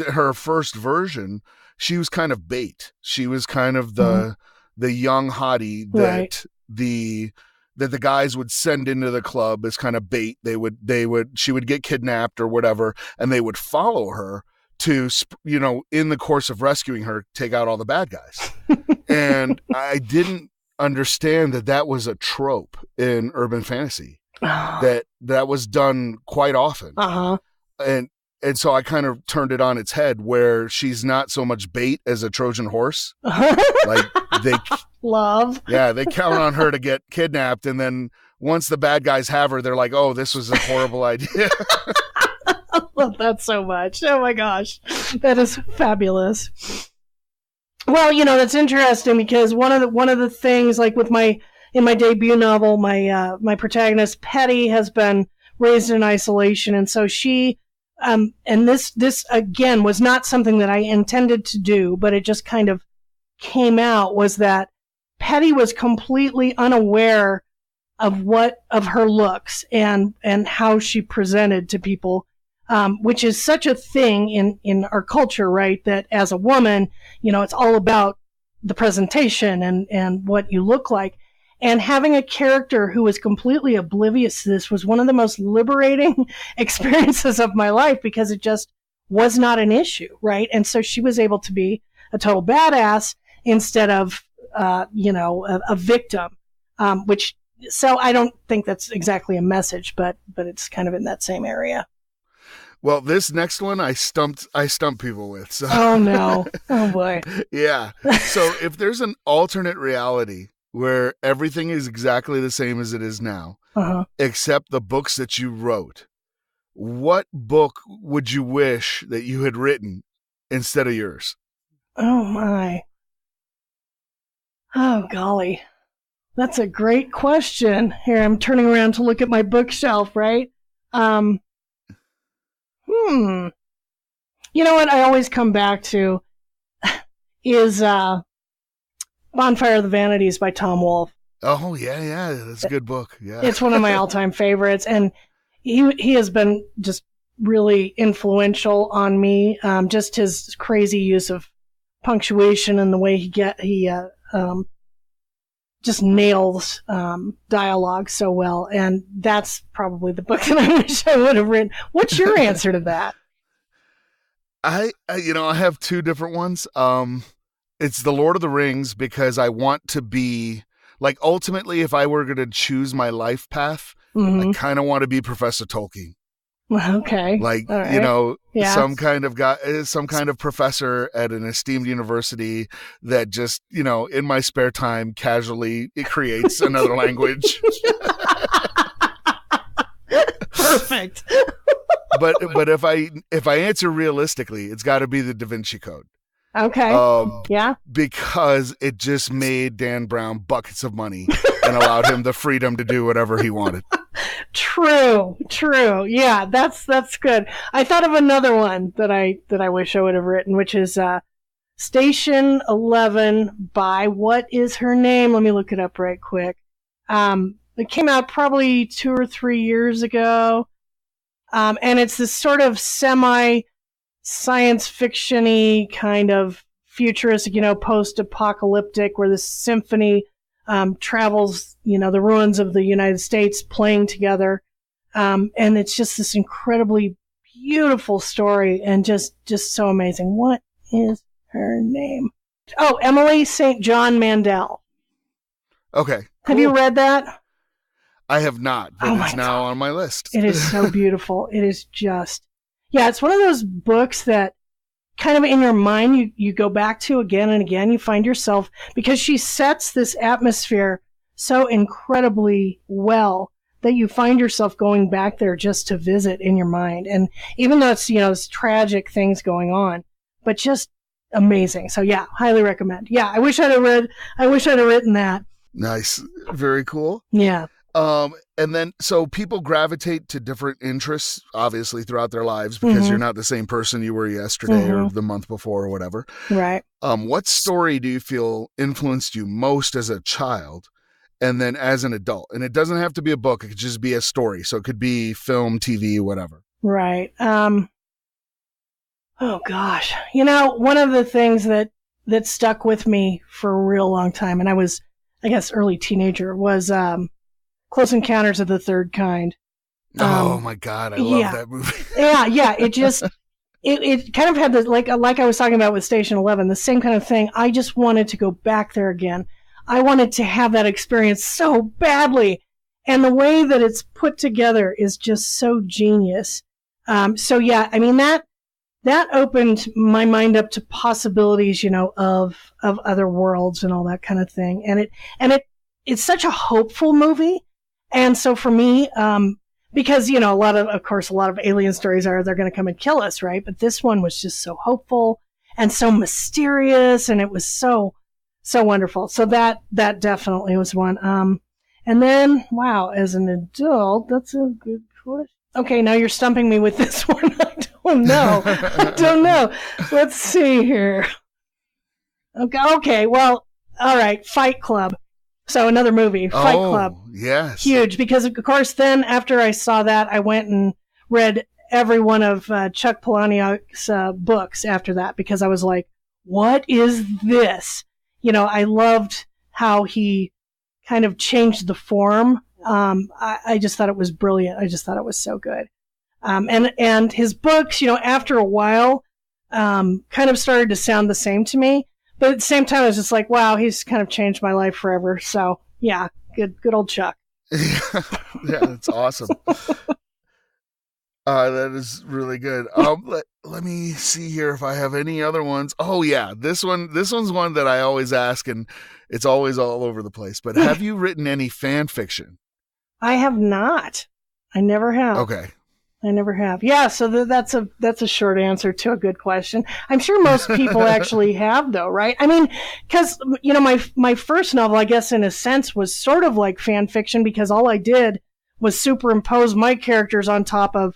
her first version, she was kind of bait. She was kind of the young hottie that the guys would send into the club as kind of bait. She would get kidnapped or whatever, and they would follow her to, in the course of rescuing her, take out all the bad guys. And I didn't understand that was a trope in urban fantasy, that was done quite often. And so I kind of turned it on its head, where she's not so much bait as a Trojan horse. Like they count on her to get kidnapped, and then once the bad guys have her, they're like, "Oh, this was a horrible idea." I love that so much. Oh my gosh, that is fabulous. Well, that's interesting because one of the things, like in my debut novel, my protagonist Petty has been raised in isolation, and so she. And this again was not something that I intended to do, but it just kind of came out, was that Petty was completely unaware of her looks and how she presented to people, which is such a thing in our culture, right? That as a woman, it's all about the presentation and what you look like. And having a character who was completely oblivious to this was one of the most liberating experiences of my life, because it just was not an issue, right? And so she was able to be a total badass instead of, a victim, so I don't think that's exactly a message, but it's kind of in that same area. Well, this next one I stumped people with. So. Oh no. Oh boy. Yeah. So if there's an alternate reality where everything is exactly the same as it is now, except the books that you wrote, what book would you wish that you had written instead of yours? Oh my. Oh golly. That's a great question. Here, I'm turning around to look at my bookshelf, right? You know what I always come back to is Bonfire of the Vanities by Tom Wolfe. Oh, yeah. That's a good book. Yeah. It's one of my all-time favorites. And he has been just really influential on me. Just his crazy use of punctuation and the way he just nails dialogue so well. And that's probably the book that I wish I would have written. What's your answer to that? I have two different ones. It's The Lord of the Rings, because I want to be, like, ultimately, if I were going to choose my life path, Mm-hmm. I kind of want to be Professor Tolkien. Okay. Like, all right. Yeah. some kind of guy, some kind of professor at an esteemed university that just, in my spare time, casually, it creates another language. Perfect. But if I answer realistically, it's got to be the Da Vinci Code. Okay. Yeah. Because it just made Dan Brown buckets of money and allowed him the freedom to do whatever he wanted. True. Yeah, that's good. I thought of another one that I wish I would have written, which is Station 11 by what is her name? Let me look it up right quick. It came out probably 2 or 3 years ago. And it's this sort of semi science fiction-y kind of futuristic, post-apocalyptic, where the symphony travels, the ruins of the United States playing together. And it's just this incredibly beautiful story and just so amazing. What is her name? Oh, Emily St. John Mandel. Okay. Cool. Have you read that? I have not, but it's now on my list. It is so beautiful. It is just, it's one of those books that kind of in your mind you go back to again and again. You find yourself, because she sets this atmosphere so incredibly well that you find yourself going back there just to visit in your mind. And even though it's, it's tragic things going on, but just amazing. So yeah, highly recommend. Yeah, I wish I'd have written that. Nice. Very cool. Yeah. And then, so people gravitate to different interests, obviously, throughout their lives because you're not the same person you were yesterday or the month before or whatever. Right. What story do you feel influenced you most as a child and then as an adult? And it doesn't have to be a book. It could just be a story. So it could be film, TV, whatever. Right. Oh gosh. One of the things that stuck with me for a real long time, and I was, I guess, early teenager, was, Close Encounters of the Third Kind. Oh my God, I love that movie. Yeah. It just, it kind of had the, like I was talking about with Station 11, the same kind of thing. I just wanted to go back there again. I wanted to have that experience so badly. And the way that it's put together is just so genius. So yeah, I mean, that opened my mind up to possibilities, of other worlds and all that kind of thing. And it's such a hopeful movie. And so for me, because, a lot of alien stories are they're going to come and kill us, right? But this one was just so hopeful and so mysterious, and it was so wonderful. So that definitely was one. And then, wow, as an adult, that's a good question. Okay, now you're stumping me with this one. I don't know. Let's see here. Okay, well, all right, Fight Club. So another movie, Fight Club. Yes. Huge, because of course then after I saw that, I went and read every one of Chuck Palahniuk's books after that, because I was like, what is this? I loved how he kind of changed the form. I just thought it was brilliant. I just thought it was so good. And his books, after a while, kind of started to sound the same to me. But at the same time, I was just like, wow, he's kind of changed my life forever. So, yeah, good old Chuck. Yeah, that's awesome. That is really good. Let me see here if I have any other ones. Oh, yeah, this one's one that I always ask, and it's always all over the place. But have you written any fan fiction? I have not. I never have. Okay. I never have. Yeah, so that's a short answer to a good question. I'm sure most people actually have, though, right? I mean, because my first novel, I guess, in a sense, was sort of like fan fiction, because all I did was superimpose my characters on top of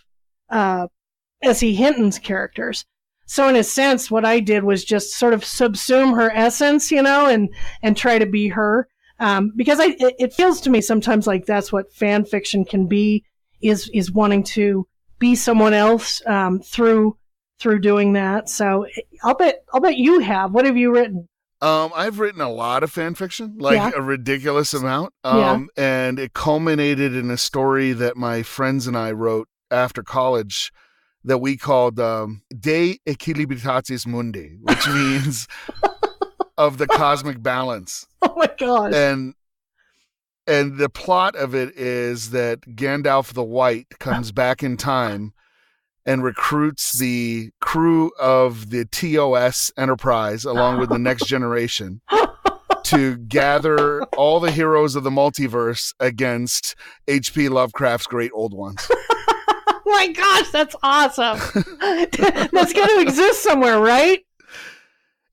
S.E. Hinton's characters. So in a sense, what I did was just sort of subsume her essence, and try to be her. Because it feels to me sometimes like that's what fan fiction can be, is wanting to be someone else through doing that. So I'll bet you have. What have you written? I've written a lot of fan fiction, a ridiculous amount. And it culminated in a story that my friends and I wrote after college that we called De Equilibitatis Mundi, which means of the cosmic balance. Oh my gosh. And And the plot of it is that Gandalf the White comes back in time and recruits the crew of the TOS Enterprise along with the Next Generation to gather all the heroes of the multiverse against H.P. Lovecraft's Great Old Ones. Oh my gosh, that's awesome. That's going to exist somewhere, right?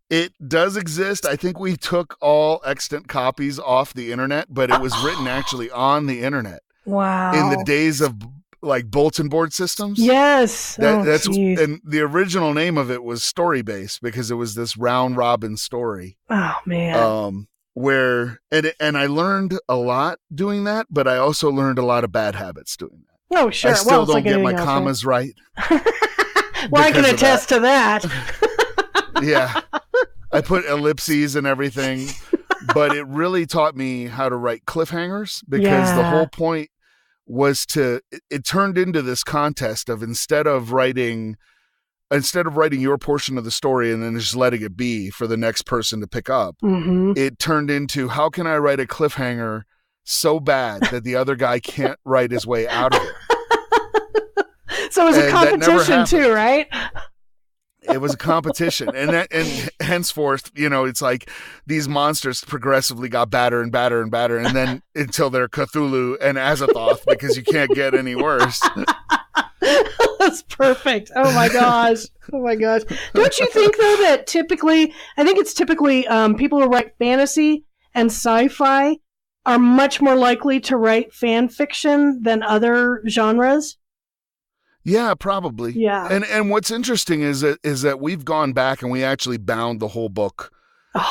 It does exist. I think we took all extant copies off the internet, but it was written actually on the internet. Wow. In the days of like bulletin board systems. Yes. And the original name of it was Story Base because it was this round robin story. Oh man. Where and I learned a lot doing that, but I also learned a lot of bad habits doing that. Oh sure. I still don't like get my commas right. Well, I can attest to that. Yeah. I put ellipses and everything, but it really taught me how to write cliffhangers because the whole point was it turned into this contest of instead of writing your portion of the story and then just letting it be for the next person to pick up, it turned into how can I write a cliffhanger so bad that the other guy can't write his way out of it. So it was a competition too, right? It was a competition, and henceforth, it's like these monsters progressively got badder and badder and badder, and then until they're Cthulhu and Azathoth because you can't get any worse. That's perfect. Oh my gosh. Don't you think though that typically people who write fantasy and sci-fi are much more likely to write fan fiction than other genres? Yeah, probably. Yeah. And what's interesting is that we've gone back and we actually bound the whole book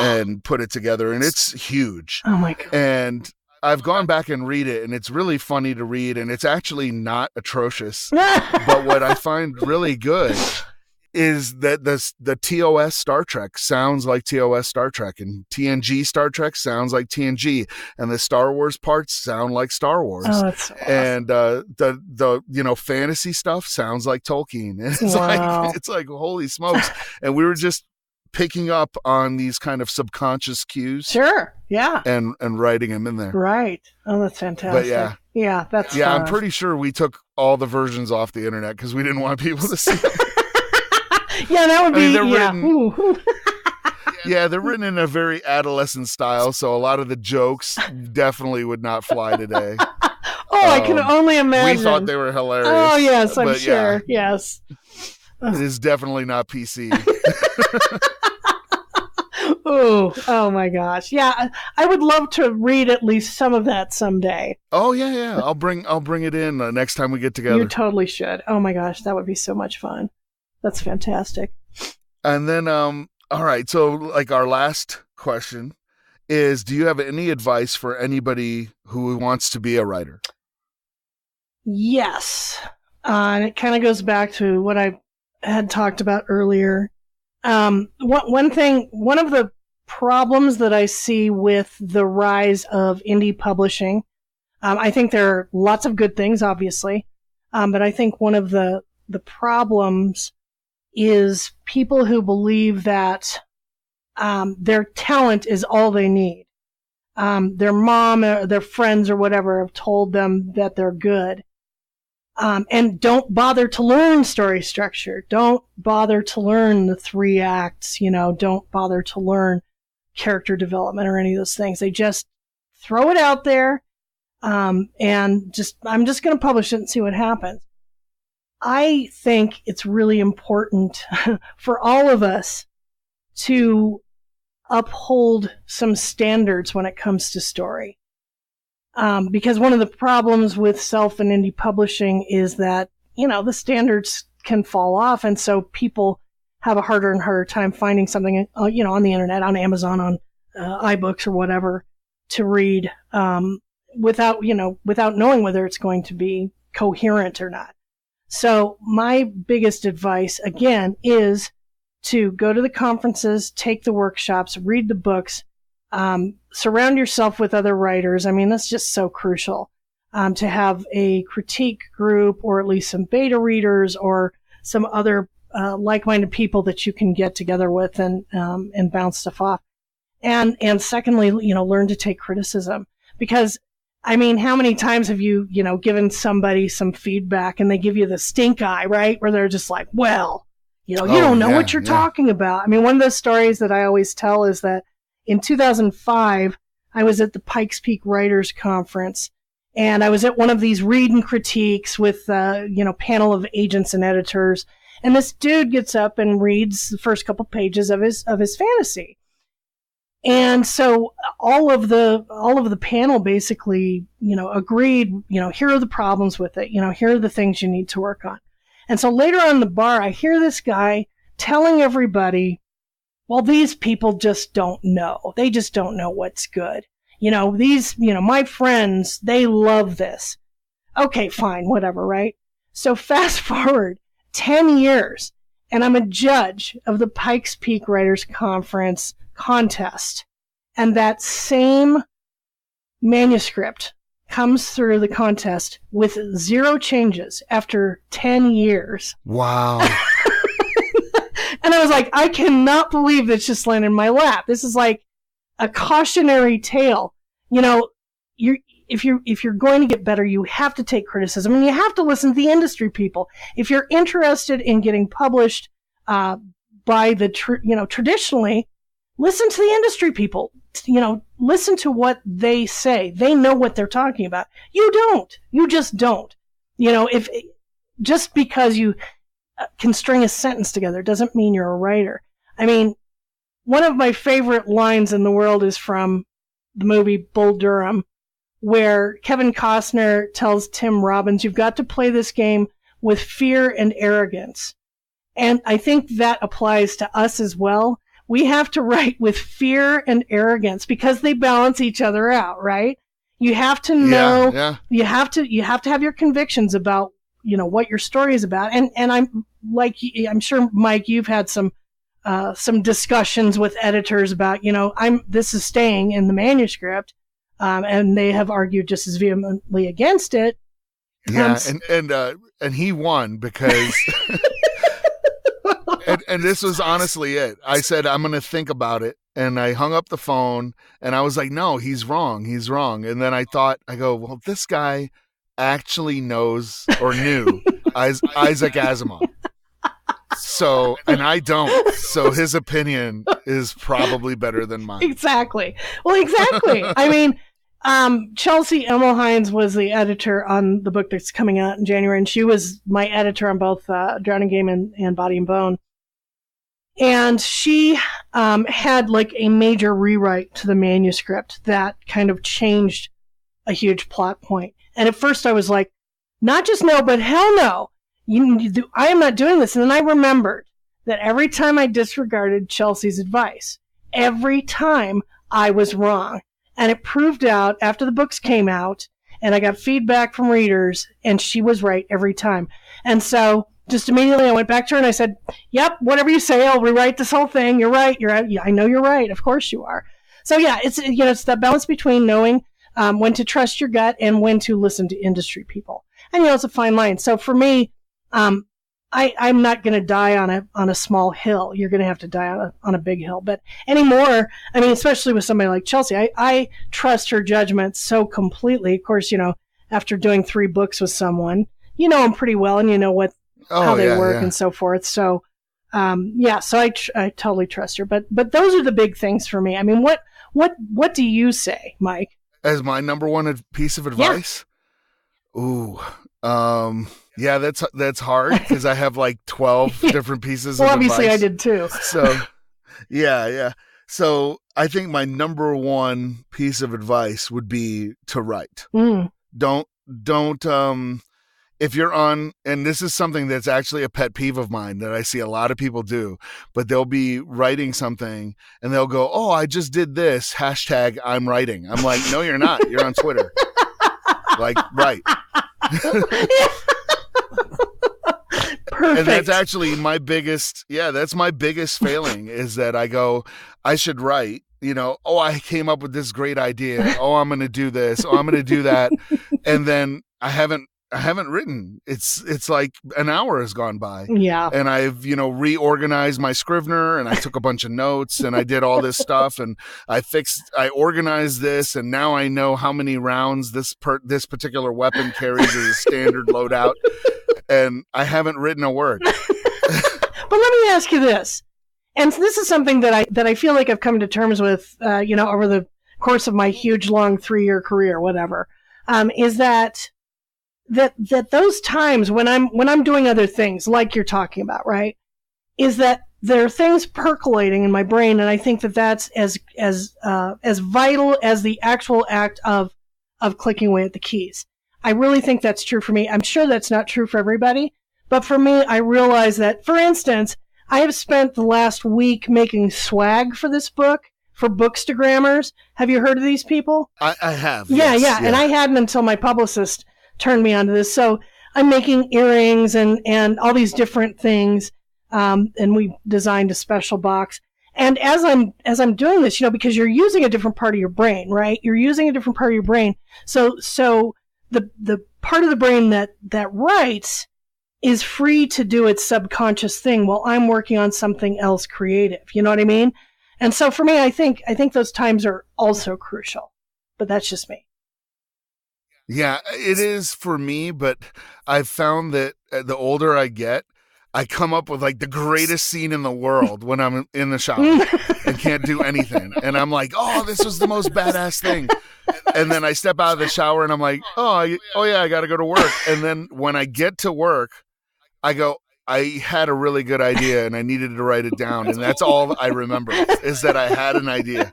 and put it together, and it's huge. Oh my God. And I've gone back and read it, and it's really funny to read, and it's actually not atrocious. But what I find really good is that the TOS Star Trek sounds like TOS Star Trek, and TNG Star Trek sounds like TNG, and the Star Wars parts sound like Star Wars. Oh, that's so awesome. And the fantasy stuff sounds like Tolkien. And it's like holy smokes. And we were just picking up on these kind of subconscious cues. Sure. Yeah. And writing them in there. Right. Oh, that's fantastic. But yeah, that's fun. I'm pretty sure we took all the versions off the internet because we didn't want people to see them. Yeah, that would be. They're written in a very adolescent style, so a lot of the jokes definitely would not fly today. I can only imagine. We thought they were hilarious. Oh yes, I'm sure. Yeah. Yes, it is definitely not PC. Oh my gosh. Yeah, I would love to read at least some of that someday. Oh yeah. I'll bring it in next time we get together. You totally should. Oh my gosh, that would be so much fun. That's fantastic. And then, all right. So like our last question is, do you have any advice for anybody who wants to be a writer? Yes. And it kind of goes back to what I had talked about earlier. One of the problems that I see with the rise of indie publishing, I think there are lots of good things, obviously. But I think one of the problems is people who believe that their talent is all they need. Their mom or their friends or whatever have told them that they're good. And don't bother to learn story structure. Don't bother to learn the 3 acts, don't bother to learn character development or any of those things. They just throw it out there, and I'm just going to publish it and see what happens. I think it's really important for all of us to uphold some standards when it comes to story. Because one of the problems with self and indie publishing is that, the standards can fall off. And so people have a harder and harder time finding something, on the internet, on Amazon, on iBooks or whatever to read, without knowing whether it's going to be coherent or not. So my biggest advice, again, is to go to the conferences, take the workshops, read the books, surround yourself with other writers. I mean, that's just so crucial, to have a critique group or at least some beta readers or some other like-minded people that you can get together with and bounce stuff off. And secondly, learn to take criticism, because I mean, how many times have you, given somebody some feedback and they give you the stink eye, right? Where they're just like, well, you don't know what you're talking about. I mean, one of the stories that I always tell is that in 2005, I was at the Pikes Peak Writers Conference, and I was at one of these read and critiques with, panel of agents and editors. And this dude gets up and reads the first couple pages of his fantasy. And so all of the panel basically, agreed, here are the problems with it. Here are the things you need to work on. And so later on in the bar, I hear this guy telling everybody, well, these people just don't know. They just don't know what's good. My friends, they love this. Okay, fine, whatever, right? So fast forward 10 years, and I'm a judge of the Pikes Peak Writers Conference contest. And that same manuscript comes through the contest with 0 changes after 10 years. Wow. And I was like, I cannot believe this just landed in my lap. This is like a cautionary tale. If you're going to get better, you have to take criticism and you have to listen to the industry people. If you're interested in getting published by the traditionally, listen to the industry people. Listen to what they say. They know what they're talking about. You don't. You just don't. If just because you can string a sentence together doesn't mean you're a writer. I mean, one of my favorite lines in the world is from the movie Bull Durham, where Kevin Costner tells Tim Robbins, you've got to play this game with fear and arrogance. And I think that applies to us as well. We have to write with fear and arrogance because they balance each other out, right? You have to know, you have to have your convictions about, what your story is about. And I'm sure, Mike, you've had some discussions with editors about, this is staying in the manuscript. And they have argued just as vehemently against it. Yeah. And he won because, and this was honestly it. I said, I'm going to think about it. And I hung up the phone and I was like, no, he's wrong. He's wrong. And then I go, well, this guy actually knows or knew Isaac Asimov. So, and I don't. So his opinion is probably better than mine. Exactly. Well, exactly. I mean, Chelsea Emmelhines was the editor on the book that's coming out in January, and she was my editor on both Drowning Game and Body and Bone. And she had like a major rewrite to the manuscript that kind of changed a huge plot point. And at first I was like, not just no, but hell no. I am not doing this. And then I remembered that every time I disregarded Chelsea's advice, every time I was wrong. And it proved out after the books came out and I got feedback from readers and she was right every time. And so just immediately I went back to her and I said, yep, whatever you say, I'll rewrite this whole thing. You're right. I know you're right. Of course you are. So yeah, it's that balance between knowing when to trust your gut and when to listen to industry people. And it's a fine line. So for me, I'm not going to die on a small hill. You're going to have to die on a big hill. But anymore, I mean, especially with somebody like Chelsea, I trust her judgment so completely. Of course, after doing 3 books with someone, you know them pretty well and you know how they work and so forth. So, so I totally trust her. But those are the big things for me. I mean, what do you say, Mike? As my number one piece of advice? Yeah. Ooh. Yeah, that's hard because I have like 12 different pieces of advice. Well, obviously I did too. So, yeah. So I think my number one piece of advice would be to write. Don't, if you're on, and this is something that's actually a pet peeve of mine that I see a lot of people do, but they'll be writing something and they'll go, oh, I just did this, hashtag I'm writing. I'm like, no, you're not. You're on Twitter. Like, right. Perfect. And that's actually my biggest failing is that I go, I should write, oh, I came up with this great idea. Oh, I'm going to do this. Oh, I'm going to do that. And then I haven't haven't written. It's like an hour has gone by. Yeah. And I've, reorganized my Scrivener, and I took a bunch of notes, and I did all this stuff, and I organized this, and now I know how many rounds this particular weapon carries as a standard loadout, and I haven't written a word. But let me ask you this. And this is something that I feel like I've come to terms with, over the course of my huge, long 3-year career, whatever, is that those times when I'm doing other things, like you're talking about, right, is that there are things percolating in my brain, and I think that that's as vital as the actual act of clicking away at the keys. I really think that's true for me. I'm sure that's not true for everybody, but for me, I realize that, for instance, I have spent the last week making swag for this book, for Bookstagrammers. Have you heard of these people? I have. Yeah, yes, yeah. And I hadn't until my publicist turned me onto this. So I'm making earrings and all these different things. And we designed a special box. And as I'm doing this, because you're using a different part of your brain, right? You're using a different part of your brain. So the part of the brain that writes is free to do its subconscious thing while I'm working on something else creative. You know what I mean? And so for me, I think those times are also crucial, but that's just me. Yeah, it is for me, but I've found that the older I get, I come up with like the greatest scene in the world when I'm in the shower and can't do anything. And I'm like, oh, this was the most badass thing. And then I step out of the shower and I'm like, oh yeah, I got to go to work. And then when I get to work, I go, I had a really good idea and I needed to write it down. And that's all I remember is that I had an idea.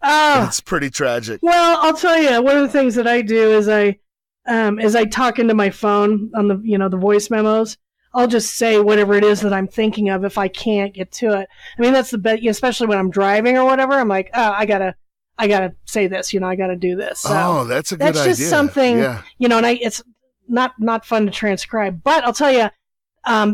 It's pretty tragic. Well, I'll tell you, one of the things that I do is I talk into my phone on the voice memos. I'll just say whatever it is that I'm thinking of if I can't get to it. I mean, that's the best, especially when I'm driving or whatever. I'm like, oh, I gotta say this, I gotta do this. So that's a good idea. That's just something, and it's not fun to transcribe. But I'll tell you,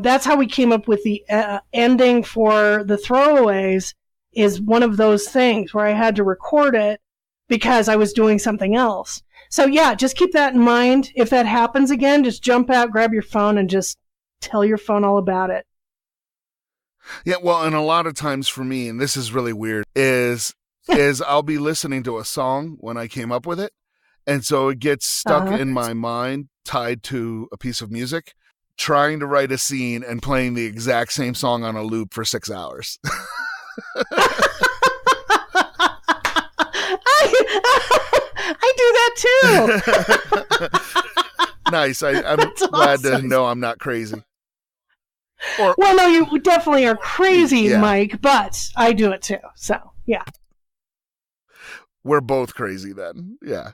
that's how we came up with the ending for the throwaways. Is one of those things where I had to record it because I was doing something else. So yeah, just keep that in mind. If that happens again, just jump out, grab your phone, and just tell your phone all about it. Yeah, well, and a lot of times for me, and this is really weird, is I'll be listening to a song when I came up with it, and so it gets stuck in my mind, tied to a piece of music, trying to write a scene and playing the exact same song on a loop for 6 hours. I do that too. Nice. I'm glad to know I'm not crazy. Well, no, you definitely are crazy, Mike, but I do it too. So, yeah. We're both crazy then. Yeah.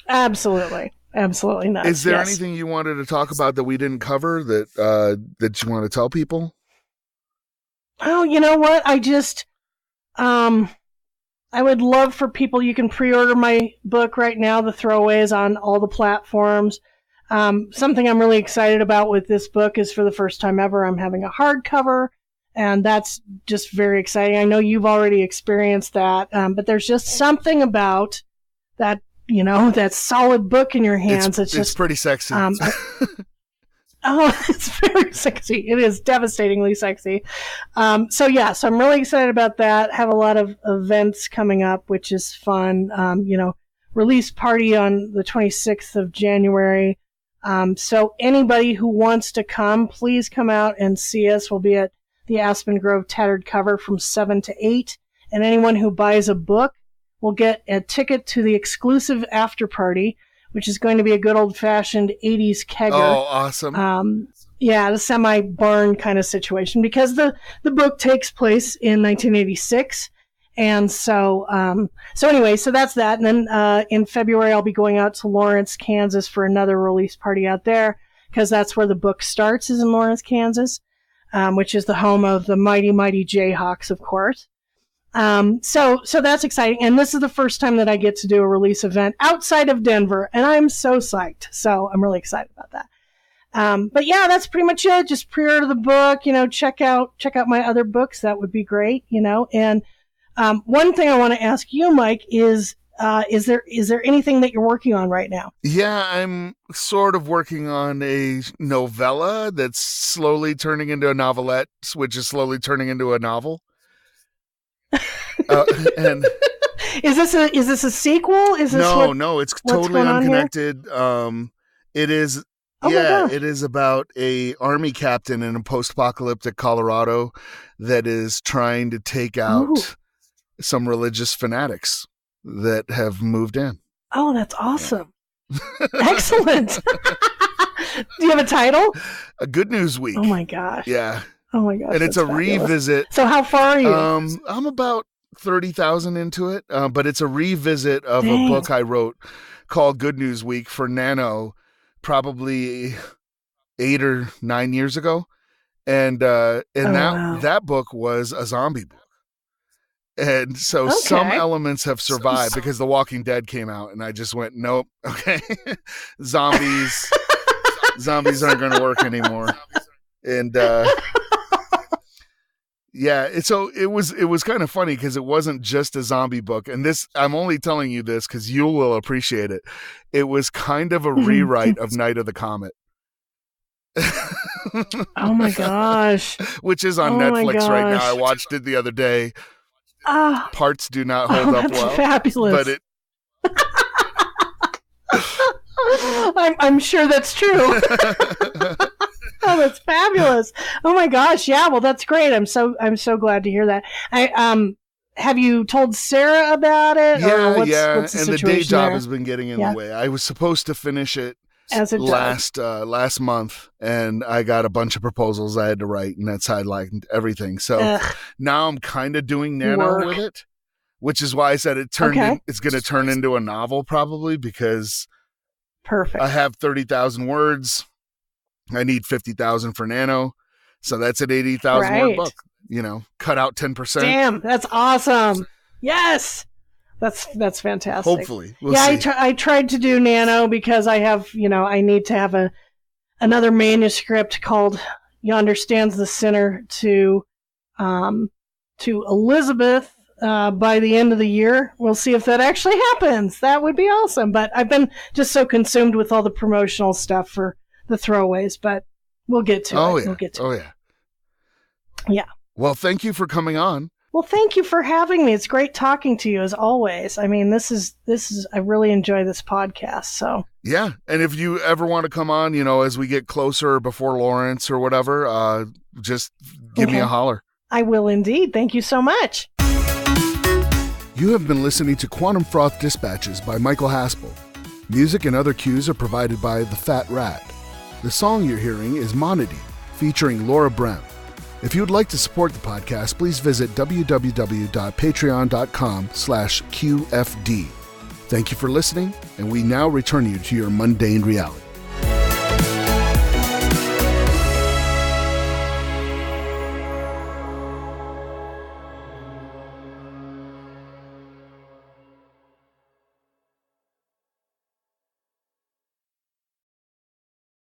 Absolutely. Absolutely not. Is there anything you wanted to talk about that we didn't cover that you want to tell people? Oh, you know what? I just, I would love for people, you can pre-order my book right now, The Throwaways, on all the platforms. Something I'm really excited about with this book is for the first time ever, I'm having a hardcover, and that's just very exciting. I know you've already experienced that, but there's just something about that, that solid book in your hands. It's pretty sexy. Oh, it's very sexy. It is devastatingly sexy. So I'm really excited about that. Have a lot of events coming up, which is fun. Release party on the 26th of January. So anybody who wants to come, please come out and see us. We'll be at the Aspen Grove Tattered Cover from 7 to 8. And anyone who buys a book will get a ticket to the exclusive after party, which is going to be a good old-fashioned 80s kegger. Oh, awesome. The semi-barn kind of situation, because the book takes place in 1986. And so that's that. And then in February, I'll be going out to Lawrence, Kansas for another release party out there, because that's where the book starts, is in Lawrence, Kansas, which is the home of the mighty, mighty Jayhawks, of course. So that's exciting. And this is the first time that I get to do a release event outside of Denver, and I'm so psyched. So I'm really excited about that. But yeah, that's pretty much it. Just pre-order the book, check out my other books. That would be great, And, one thing I want to ask you, Mike, is, Is there anything that you're working on right now? Yeah, I'm sort of working on a novella that's slowly turning into a novelette, which is slowly turning into a novel. And is this a sequel? Is this no, it's totally unconnected. It is. It is about a army captain in a post-apocalyptic Colorado that is trying to take out some religious fanatics that have moved in. Oh, that's awesome. Excellent. Do you have a title? A Good News Week. Oh my gosh. Yeah. Oh my gosh. And it's a fabulous. revisit. So how far are you? I'm about 30,000 into it, but it's a revisit of a book I wrote called Good News Week for Nano probably 8 or 9 years ago. And that book was a zombie book. And so some elements have survived because The Walking Dead came out, and I just went, nope, okay, zombies aren't going to work anymore. And so it was kind of funny because it wasn't just a zombie book, and this I'm only telling you this because you will appreciate it. It was kind of a rewrite of Night of the Comet. Oh my gosh! Which is on Netflix right now. I watched it the other day. Parts do not hold up well. Fabulous. But I'm sure that's true. Oh, that's fabulous. Oh my gosh. Yeah, well that's great. I'm so glad to hear that. Have you told Sarah about it? Yeah, what's the and the day job there? has been getting in the way. I was supposed to finish it last month, and I got a bunch of proposals I had to write, and that sidelined everything. So now I'm kind of doing Nano with it, which is why I said it's going to turn into a novel probably because I have 30,000 words. I need 50,000 for Nano, so that's an 80,000 word book. Cut out 10%. Damn, that's awesome. Yes. That's fantastic. Hopefully. We'll see. I tried to do Nano because I have, I need to have another manuscript called Yonder Stands the Sinner to Elizabeth by the end of the year. We'll see if that actually happens. That would be awesome. But I've been just so consumed with all the promotional stuff for the throwaways, but we'll get to it. Yeah. We'll get to it. Yeah. Yeah. Well, thank you for coming on. Well, thank you for having me. It's great talking to you as always. I mean, this is I really enjoy this podcast. So yeah, and if you ever want to come on, as we get closer before Lawrence or whatever, just give me a holler. I will indeed. Thank you so much. You have been listening to Quantum Froth Dispatches by Michael Haspel. Music and other cues are provided by The Fat Rat. The song you're hearing is Monody, featuring Laura Brem. If you would like to support the podcast, please visit www.patreon.com/QFD. Thank you for listening, and we now return you to your mundane reality.